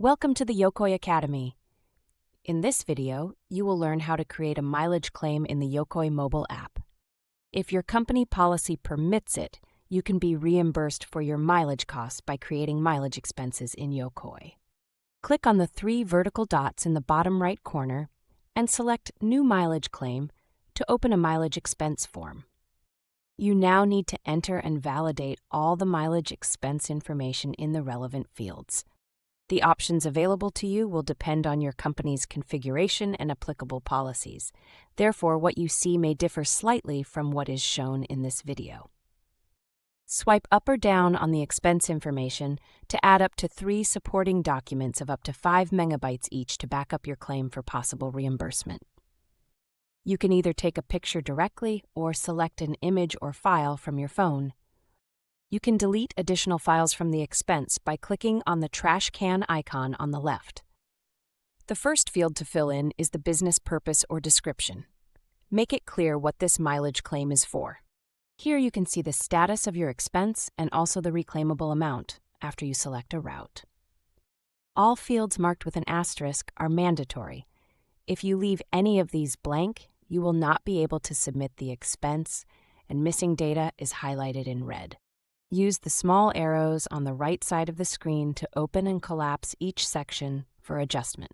Welcome to the Yokoy Academy. In this video, you will learn how to create a mileage claim in the Yokoy mobile app. If your company policy permits it, you can be reimbursed for your mileage costs by creating mileage expenses in Yokoy. Click on the three vertical dots in the bottom right corner and select New Mileage Claim to open a mileage expense form. You now need to enter and validate all the mileage expense information in the relevant fields. The options available to you will depend on your company's configuration and applicable policies. Therefore, what you see may differ slightly from what is shown in this video. Swipe up or down on the expense information to add up to 3 supporting documents of up to 5 megabytes each to back up your claim for possible reimbursement. You can either take a picture directly or select an image or file from your phone. You can delete additional files from the expense by clicking on the trash can icon on the left. The first field to fill in is the business purpose or description. Make it clear what this mileage claim is for. Here you can see the status of your expense and also the reclaimable amount after you select a route. All fields marked with an asterisk are mandatory. If you leave any of these blank, you will not be able to submit the expense, and missing data is highlighted in red. Use the small arrows on the right side of the screen to open and collapse each section for adjustment.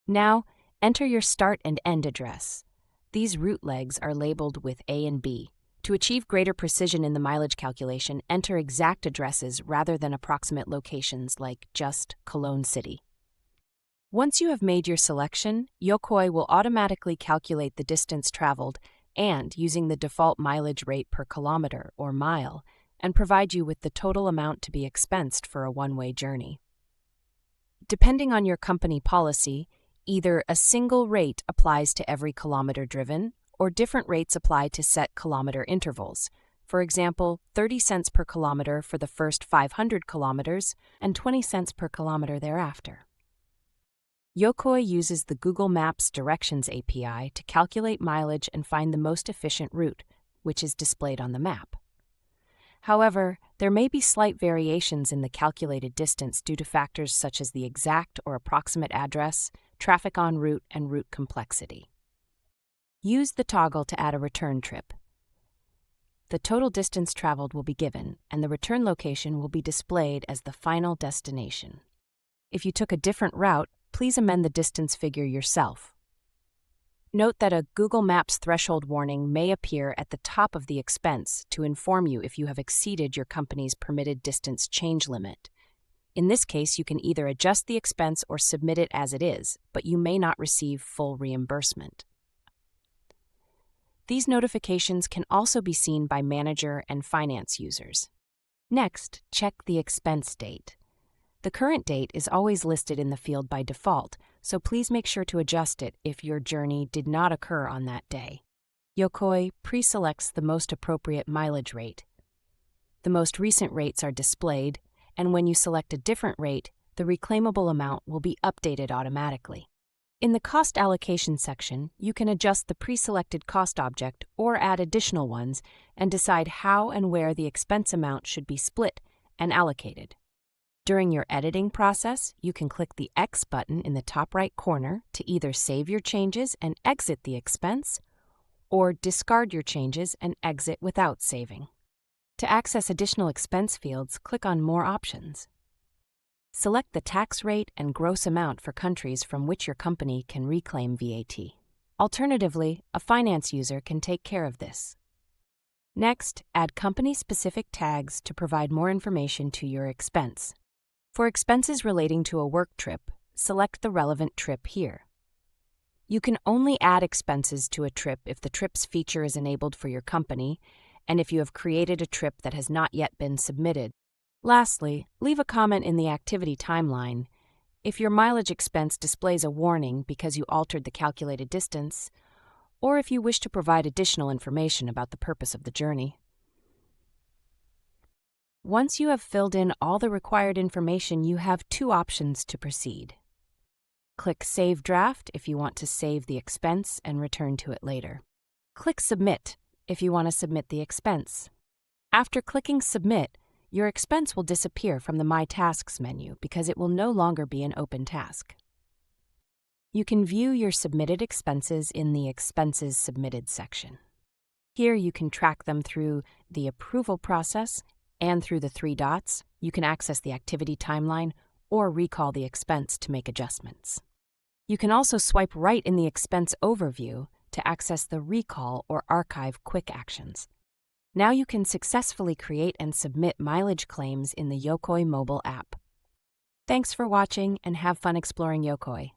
Now, enter your start and end address. These route legs are labeled with A and B. To achieve greater precision in the mileage calculation, enter exact addresses rather than approximate locations like just Cologne City. Once you have made your selection, Yokoy will automatically calculate the distance traveled and, using the default mileage rate per kilometer or mile, and provide you with the total amount to be expensed for a one-way journey. Depending on your company policy, either a single rate applies to every kilometer driven, or different rates apply to set kilometer intervals. For example, 30 cents per kilometer for the first 500 kilometers and 20 cents per kilometer thereafter. Yokoy uses the Google Maps Directions API to calculate mileage and find the most efficient route, which is displayed on the map. However, there may be slight variations in the calculated distance due to factors such as the exact or approximate address, traffic en route, and route complexity. Use the toggle to add a return trip. The total distance traveled will be given, and the return location will be displayed as the final destination. If you took a different route, please amend the distance figure yourself. Note that a Google Maps threshold warning may appear at the top of the expense to inform you if you have exceeded your company's permitted distance change limit. In this case, you can either adjust the expense or submit it as it is, but you may not receive full reimbursement. These notifications can also be seen by manager and finance users. Next, check the expense date. The current date is always listed in the field by default, so please make sure to adjust it if your journey did not occur on that day. Yokoy pre-selects the most appropriate mileage rate. The most recent rates are displayed, and when you select a different rate, the reclaimable amount will be updated automatically. In the Cost Allocation section, you can adjust the pre-selected cost object or add additional ones and decide how and where the expense amount should be split and allocated. During your editing process, you can click the X button in the top right corner to either save your changes and exit the expense, or discard your changes and exit without saving. To access additional expense fields, click on More Options. Select the tax rate and gross amount for countries from which your company can reclaim VAT. Alternatively, a finance user can take care of this. Next, add company-specific tags to provide more information to your expense. For expenses relating to a work trip, select the relevant trip here. You can only add expenses to a trip if the trip's feature is enabled for your company and if you have created a trip that has not yet been submitted. Lastly, leave a comment in the activity timeline if your mileage expense displays a warning because you altered the calculated distance, or if you wish to provide additional information about the purpose of the journey. Once you have filled in all the required information, you have 2 options to proceed. Click Save Draft if you want to save the expense and return to it later. Click Submit if you want to submit the expense. After clicking Submit, your expense will disappear from the My Tasks menu because it will no longer be an open task. You can view your submitted expenses in the Expenses Submitted section. Here you can track them through the approval process and through the three dots. You can access the activity timeline or recall the expense to make adjustments. You can also swipe right in the expense overview to access the recall or archive quick actions. Now you can successfully create and submit mileage claims in the Yokoy mobile app. Thanks for watching and have fun exploring Yokoy.